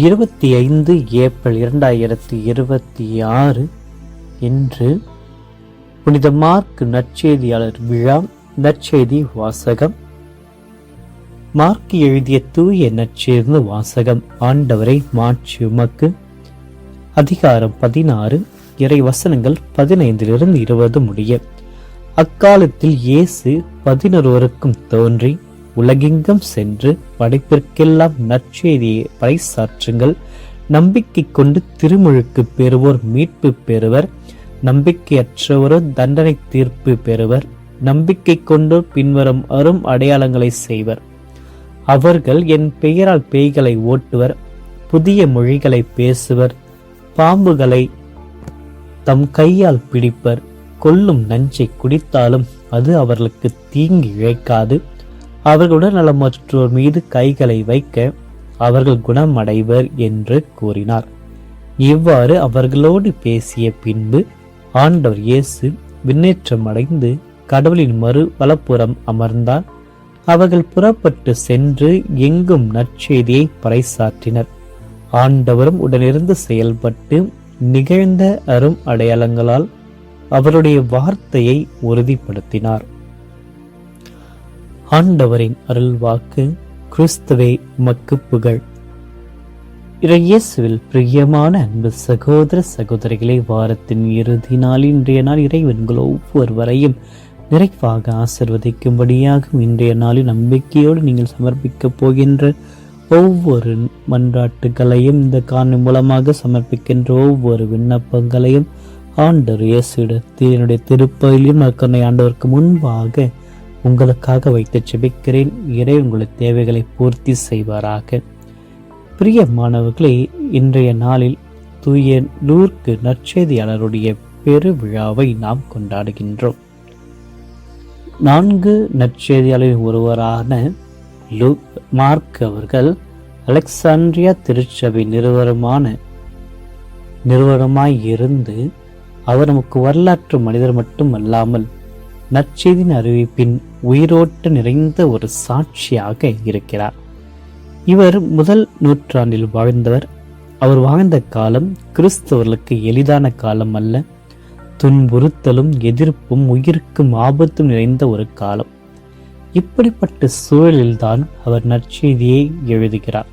25 April 2026 இன்று புனித mark நற்செய்தியாளர் விழா. நற்செய்தி வாசகம். மார்க் எழுதிய தூய நற்செய்தி வாசகம். ஆண்டவரை மாட்சி உமக்கு. அதிகாரம் 16, இறை வசனங்கள் 15-20 முடிய. அக்காலத்தில் இயேசு 11 தோன்றி, உலகெங்கும் சென்று படைப்பிற்கெல்லாம் நற்செய்தியை பறைசாற்றுங்கள். நம்பிக்கை கொண்டு திருமுழுக்கு பெறுவோர் மீட்பு பெறுவர், நம்பிக்கையற்றவரோ தண்டனை தீர்ப்பு பெறுவர். நம்பிக்கை கொண்டு பின்வரும் அரும் அடையாளங்களை செய்வர். அவர்கள் என் பெயரால் பேய்களை ஓட்டுவர், புதிய மொழிகளை பேசுவர், பாம்புகளை தம் கையால் பிடிப்பர், கொல்லும் நஞ்சை குடித்தாலும் அது அவர்களுக்கு தீங்கு இழைக்காது. அவர்களுடன் நலமற்றோர் மீது கைகளை வைக்க அவர்கள் குணமடைவர் என்று கூறினார். இவ்வாறு அவர்களோடு பேசிய பின்பு ஆண்டவர் இயேசு விண்ணேற்றம் அடைந்து கடவுளின் மறு வலப்புறம் அமர்ந்தார். அவர்கள் புறப்பட்டு சென்று எங்கும் நற்செய்தியை பறைசாற்றினர். ஆண்டவரும் உடனிருந்து செயல்பட்டு நிகழ்ந்த அரும் அடையாளங்களால் அவருடைய வார்த்தையை உறுதிப்படுத்தினார். ஆண்டவரின் அருள்வாக்கு. கிறிஸ்துவே உமக்கு புகழ். இயேசுவில் பிரியமான அன்பு சகோதர சகோதரிகளை, வாரத்தின் இறுதி நாள் இன்றைய நாள் இறைவன்கள் ஒவ்வொருவரையும் நிறைவாக ஆசிர்வதிக்கும்படியாக இன்றைய நாளில் நம்பிக்கையோடு நீங்கள் சமர்ப்பிக்க போகின்ற ஒவ்வொரு மன்றாட்டுகளையும், இந்த காணொளி மூலமாக சமர்ப்பிக்கின்ற ஒவ்வொரு விண்ணப்பங்களையும் ஆண்டவர் இயேசுவிடத்தில் என்னுடைய திருப்பலியும் நற்கருணை ஆண்டவருக்கு முன்பாக உங்களுக்காக வைத்து ஜெபிக்கிறேன். இறை உங்களுடைய தேவைகளை பூர்த்தி செய்வாராக. பிரியமானவர்களே, இன்றைய நாளில் தூய லூர்க்கு நற்செய்தியாளருடைய பெரு விழாவை நாம் கொண்டாடுகின்றோம். 4 நற்செய்தியாளரில் ஒருவரான மார்க் அவர்கள் அலெக்சாண்ட்ரியா திருச்சபை நிறுவனமாய் இருந்து அவர் நமக்கு வரலாற்று மனிதர் மட்டும் அல்லாமல் நற்செய்தியின் அறிவிப்பின் உயிரோட்ட நிறைந்த ஒரு சாட்சியாக இருக்கிறார். இவர் முதல் நூற்றாண்டில் வாழ்ந்தவர். அவர் வாழ்ந்த காலம் கிறிஸ்தவர்களுக்கு எளிதான காலம் அல்ல. துன்புறுத்தலும் எதிர்ப்பும் உயிருக்கும் ஆபத்தும் நிறைந்த ஒரு காலம். இப்படிப்பட்ட சூழலில்தான் அவர் நற்செய்தியை எழுதுகிறார்.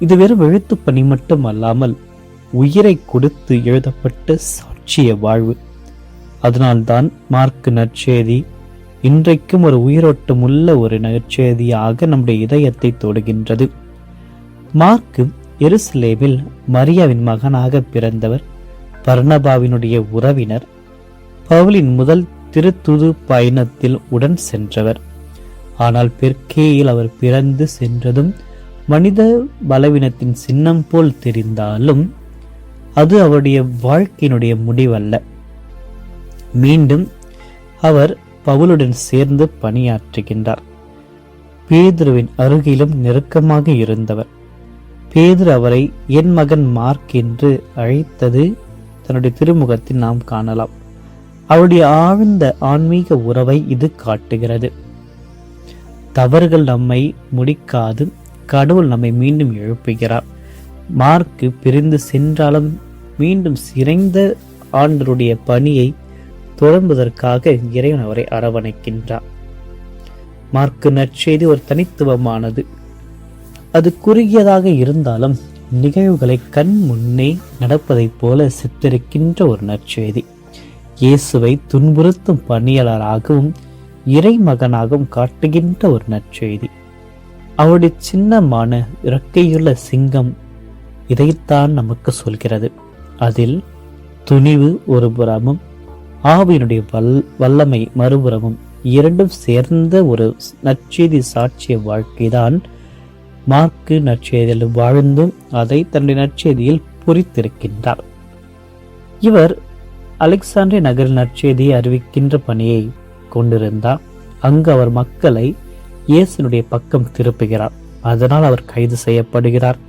இது வெறும் எழுத்து பணி மட்டும் அல்லாமல் உயிரை கொடுத்து எழுதப்பட்ட சாட்சிய வாழ்வு. அதனால்தான் மார்க் நற்செய்தி இன்றைக்கும் ஒரு உயிரோட்டம் உள்ள ஒரு நற்செய்தியாக நம்முடைய இதயத்தை தொடுகின்றது. மார்க் எருசலேமில் மரியாவின் மகனாக பிறந்தவர். பர்னபாவினுடைய உறவினர். பவுலின் முதல் திருத்துது பயணத்தில் உடன் சென்றவர். ஆனால் பெர்கேயில் அவர் பிறந்து சென்றதும் மனித பலவீனத்தின் சின்னம் போல் தெரிந்தாலும் அது அவருடைய வாழ்க்கையினுடைய முடிவல்ல. மீண்டும் அவர் பவுலுடன் சேர்ந்து பணியாற்றுகின்றார். பேதுருவின் அருகிலும் நெருக்கமாக இருந்தவர். பேதுரு அவரை என் மகன் மார்க் என்று அழைத்தது தன்னுடைய திருமுகத்தில் நாம் காணலாம். அவருடைய ஆழ்ந்த ஆன்மீக உறவை இது காட்டுகிறது. தவறுகள் நம்மை முடிக்காது, கடவுள் நம்மை மீண்டும் எழுப்புகிறார். மார்க்கு பிரிந்து சென்றாலும் மீண்டும் சிறைந்த ஆண்டருடைய பணியை தொடர்வதற்காக இறைவன் அவரை அரவணைக்கின்றார். மார்க்கு நற்செய்தி ஒரு தனித்துவமானது. அது குறுகியதாக இருந்தாலும் நிகழ்வுகளை கண் முன்னே நடப்பதைப் போல சித்தரிக்கின்ற ஒரு நற்செய்தி. இயேசுவை துன்புறுத்தும் பணியாளராகவும் இறை மகனாகவும் காட்டுகின்ற ஒரு நற்செய்தி. அவருடைய சின்னமான இறக்கையுள்ள சிங்கம் இதைத்தான் நமக்கு சொல்கிறது. அதில் துணிவு ஒரு புறமும் ஆவியினுடைய வல்லமை மறுபுறமும் இரண்டும் சேர்ந்த ஒரு நற்செய்தி சாட்சிய வாழ்க்கைதான் மார்க்கு நற்செய்தியில் வாழ்ந்தும் அதை தன்னுடைய நற்செய்தியில் பொறித்திருக்கின்றார். இவர் அலெக்சாண்ட்ரியா நகரில் நற்செய்தியை அறிவிக்கின்ற பணியை கொண்டிருந்தார். அங்கு அவர் மக்களை இயேசுனுடைய பக்கம் திருப்புகிறார். அதனால் அவர் கைது செய்யப்படுகிறார்.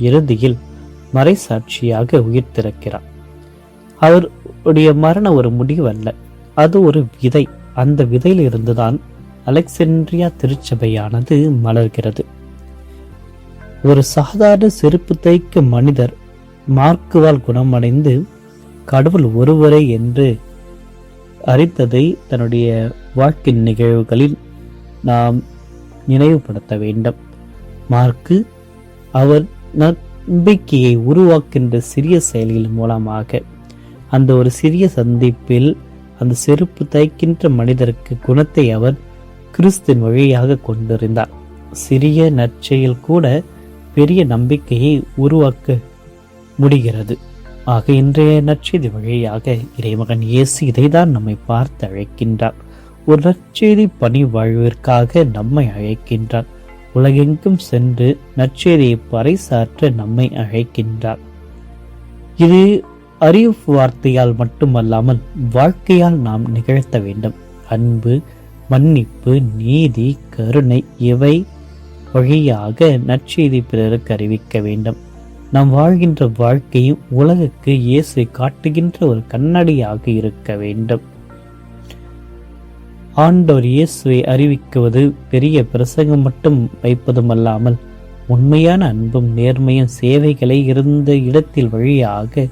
இறுதியில் மறைசாட்சியாக உயிர் திறக்கிறார். அவருடைய மரணம் ஒரு முடிவல்ல, அது ஒரு விதை. அந்த விதையில் இருந்துதான் அலெக்சாண்ட்ரியா திருச்சபையானது மலர்கிறது. ஒரு சாதாரண செருப்பு தைக்கும் மனிதர் மார்க்குவால் குணமடைந்து கடவுள் ஒருவரே என்று அறிந்ததை தன்னுடைய வாழ்க்கை நிகழ்வுகளில் நாம் நினைவுபடுத்த வேண்டும். மார்க்கு அவர் நம்பிக்கையை உருவாக்கின்ற சிறிய செயல்கள் மூலமாக அந்த ஒரு சிறிய சந்திப்பில் அந்த செருப்பு தைக்கின்ற மனிதருக்கு குணத்தை அவர் கிறிஸ்துவின் வழியாக கொண்டிருந்தார். சிறிய நற்செயல் கூட பெரிய நம்பிக்கையை உருவாக்க முடிகிறது. ஆக இன்றைய நற்செய்தி வழியாக இறைமகன் இயேசு இதைதான் நம்மை பார்த்து அழைக்கின்றார். ஒரு நற்செய்தி பணி வாழ்விற்காக நம்மை அழைக்கின்றார். உலகெங்கும் சென்று நற்செய்தியை பறைசாற்ற நம்மை அழைக்கின்றார். இது அறிவு வார்த்தையால் மட்டுமல்லாமல் வாழ்க்கையால் நாம் நிகழ்த்த வேண்டும். அன்பு, மன்னிப்பு, நீதி, கருணை இவை வழியாக நற்செய்தி பிறருக்கு அறிவிக்க வேண்டும். நாம் வாழ்கின்ற வாழ்க்கையும் உலகுக்கு இயேசு காட்டுகின்ற ஒரு கண்ணாடியாக இருக்க வேண்டும். ஆண்டவர் இயேசுவை அறிவிக்குவது பெரிய பிரசங்கம் மட்டும் வைப்பதும் அல்லாமல் உண்மையான அன்பும் நேர்மையும் சேவைகளை இருந்த இடத்தில் வழியாக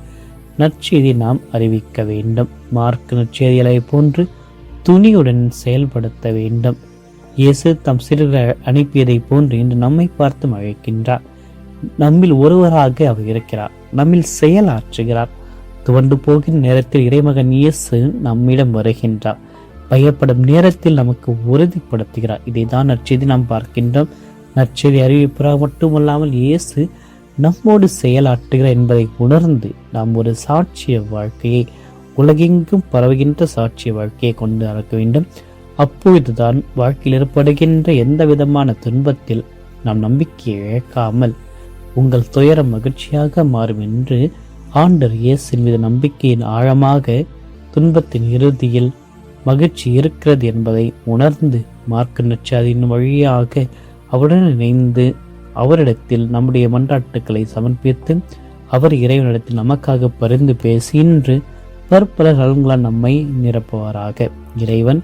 நற்செய்தி நாம் அறிவிக்க வேண்டும். மார்க்கு நற்செய்திகளை போன்று துணியுடன் செயல்படுத்த வேண்டும். இயேசு தம் சிறுவர் அனுப்பியதை போன்று இன்று நம்மை பார்த்து அழைக்கின்றார். நம்மில் ஒருவராக அவர் இருக்கிறார், நம்மில் செயலாற்றுகிறார். துவண்டு போகின்ற நேரத்தில் இறைமகன் இயேசு நம்மிடம் வருகின்றார். பயப்படும் நேரத்தில் நமக்கு உறுதிப்படுத்துகிறார். இதைதான் நற்செய்தி நாம் பார்க்கின்றோம். நற்செய்தி அறிவிப்பதாக மட்டுமல்லாமல் இயேசு நம்மோடு செயலாற்றுகிறார் என்பதை உணர்ந்து நாம் ஒரு சாட்சிய வாழ்க்கையை, உலகெங்கும் பரவுகின்ற சாட்சிய வாழ்க்கையை கொண்டு நடக்க வேண்டும். அப்பொழுதுதான் வாழ்க்கையில் ஏற்படுகின்ற எந்த விதமான துன்பத்தில் நாம் நம்பிக்கையை இழக்காமல் உங்கள் துயரம் மகிழ்ச்சியாக மாறும் என்று ஆண்டவர் இயேசுவின் மீது நம்பிக்கையின் ஆழமாக துன்பத்தின் இறுதியில் மகிழ்ச்சி இருக்கிறது என்பதை உணர்ந்து மார்க்கு நற்செய்தியின் வழியாக அவருடன் இணைந்து அவரிடத்தில் நம்முடைய மன்றாட்டுக்களை சமர்ப்பித்து அவர் இறைவனிடத்தில் நமக்காக பரிந்து பேசி இன்று பற்பல நலன்களால் நம்மை நிரப்புவாராக. இறைவன்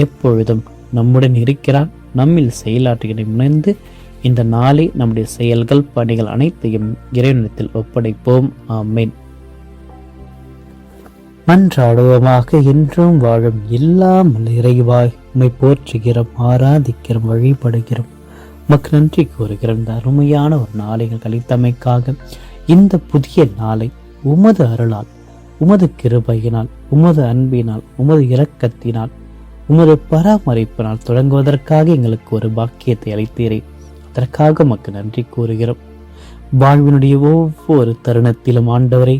எப்பொழுதும் நம்முடன் இருக்கிறார். நம்மில் செயலாற்றுகிற முனைந்து இந்த நாளை நம்முடைய செயல்கள், பணிகள் அனைத்தையும் இறைவனிடத்தில் ஒப்படைப்போம். ஆமென். மன்றாடுவோமாக. என்றும் வாழும் எல்லாம் இறைவாய் உம்மை போற்றுகிறோம், ஆராதிக்கிறோம், வழிபடுகிறோம், உமக்கு நன்றி கூறுகிறோம். இந்த அருமையான ஒரு நாளைகள் கழித்தமைக்காக இந்த புதிய நாளை உமது அருளால், உமது கிருபையினால், உமது அன்பினால், உமது இரக்கத்தினால், உமது பராமரிப்பினால் தொடங்குவதற்காக எங்களுக்கு ஒரு பாக்கியத்தை அளித்தீரே. அதற்காக உமக்கு நன்றி கூறுகிறோம். வாழ்வினுடைய ஒவ்வொரு தருணத்திலும் ஆண்டவரை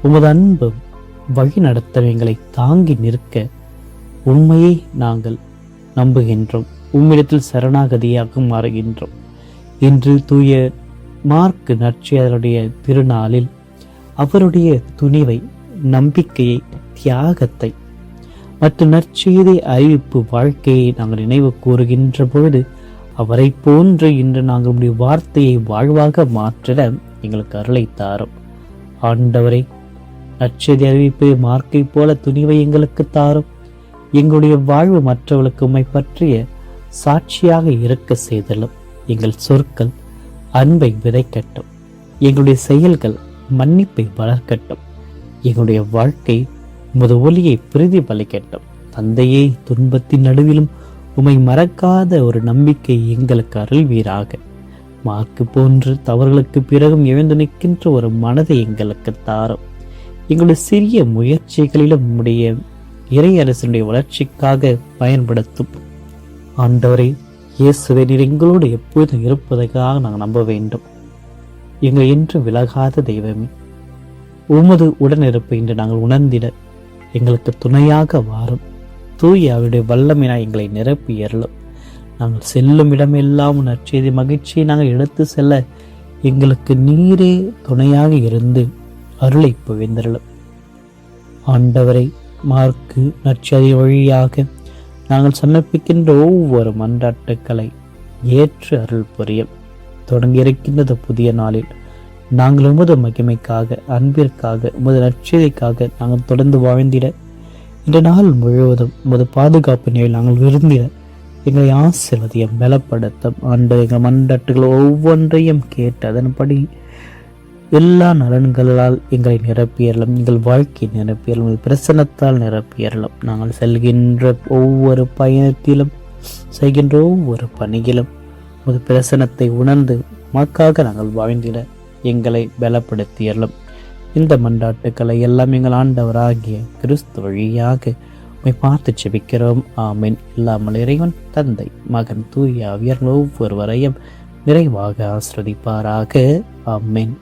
உமது அன்பும் வழி நடத்த எங்களை தாங்கி நிற்க உண்மையை நாங்கள் நம்புகின்றோம். உம்மிடத்தில் சரணாகதியாக மாறுகின்றோம். இன்று தூய மார்க்கு நற்செய்தியுடைய திருநாளில் அவருடைய துணிவை, நம்பிக்கையை, தியாகத்தை மற்றும் நற்செய்தி அறிவிப்பு வாழ்க்கையை நாங்கள் நினைவு கூறுகின்ற பொழுது அவரை போன்று இன்று நாங்கள் உடைய வார்த்தையை வாழ்வாக மாற்றிட எங்களுக்கு அருளை தாரும். ஆண்டவரை, நற்செய்தி அறிவிப்பு மார்க்கை போல துணிவை எங்களுக்கு தாரும். எங்களுடைய வாழ்வு மற்றவர்களுக்கு உம்மை பற்றிய சாட்சியாக இருக்க செய்தலும். எங்கள் சொற்கள் அன்பை விதைக்கட்டும். எங்களுடைய செயல்கள் மன்னிப்பை வளர்க்கட்டும். எங்களுடைய வாழ்க்கை உமது ஒளியை பிரதிபலிக்கட்டும். தந்தையே, துன்பத்தின் நடுவிலும் உம்மை மறக்காத ஒரு நம்பிக்கை எங்களுக்கு அருள்வீராக. மார்க்கு போன்று தவறுகளுக்கு பிறகும் எழுந்து நிற்கின்ற ஒரு மனதை எங்களுக்கு தாரும். எங்களுடைய சிறிய முயற்சிகளிலும் உம்முடைய இறை அரசனுடைய வளர்ச்சிக்காக பயன்படுத்தும். ஆண்டவரை, இயேசுவை நீர் எங்களோடு எப்பொழுதும் இருப்பதற்காக நாங்கள் நம்ப வேண்டும். எங்கள் என்று விலகாத தெய்வமே, உமது உடனிருப்பை இன்று நாங்கள் உணர்ந்திட எங்களுக்கு துணையாக வாரும். தூய அவருடைய வல்லமையினால் எங்களை நிரப்பி அருளும். நாங்கள் செல்லும் இடமெல்லாம் நற்செய்தி மகிழ்ச்சியை நாங்கள் எடுத்து செல்ல எங்களுக்கு நீரே துணையாக இருந்து அருளை பொழிந்தருளும். ஆண்டவரை, மார்க்கு நற்செய்தி வழியாக நாங்கள் சமர்ப்பிக்கின்ற ஒவ்வொரு மன்றாட்டுக்களை ஏற்று அருள் புரியும். தொடங்கியிருக்கின்றது புதிய நாளில் நாங்கள் உமது மகிமைக்காக, அன்பிற்காக, உமது நற்செய்திக்காக நாங்கள் தொடர்ந்து வாழ்ந்திட, இந்த நாள் முழுவதும் உமது பாதுகாப்பு நிலையில் நாங்கள் விருந்திட எங்களை ஆசீர்வதியும் பலப்படுத்தும். எங்கள் மன்றாட்டுகள் ஒவ்வொன்றையும் கேட்டு அதன்படி எல்லா நலன்களால் எங்களை நிரப்பியறலும், எங்கள் வாழ்க்கை நிரப்பியறலும், பிரசனத்தால் நிரப்பியறலும். நாங்கள் செல்கின்ற ஒவ்வொரு பயணத்திலும், செய்கின்ற ஒவ்வொரு பணியிலும் உமது பிரசனத்தை உணர்ந்து மக்காக நாங்கள் வாழ்ந்திட எங்களை பலப்படுத்தியறலும். இந்த மன்றாட்டுக்களை எல்லாம் எங்கள் ஆண்டவராகிய கிறிஸ்து வழியாக உம்மை பார்த்து செபிக்கிறோம். ஆமென். இல்லாமல் இறைவன் தந்தை, மகன், தூய ஆவியார் ஒவ்வொருவரையும் நிறைவாக ஆசிர்வதிப்பாராக. ஆமென்.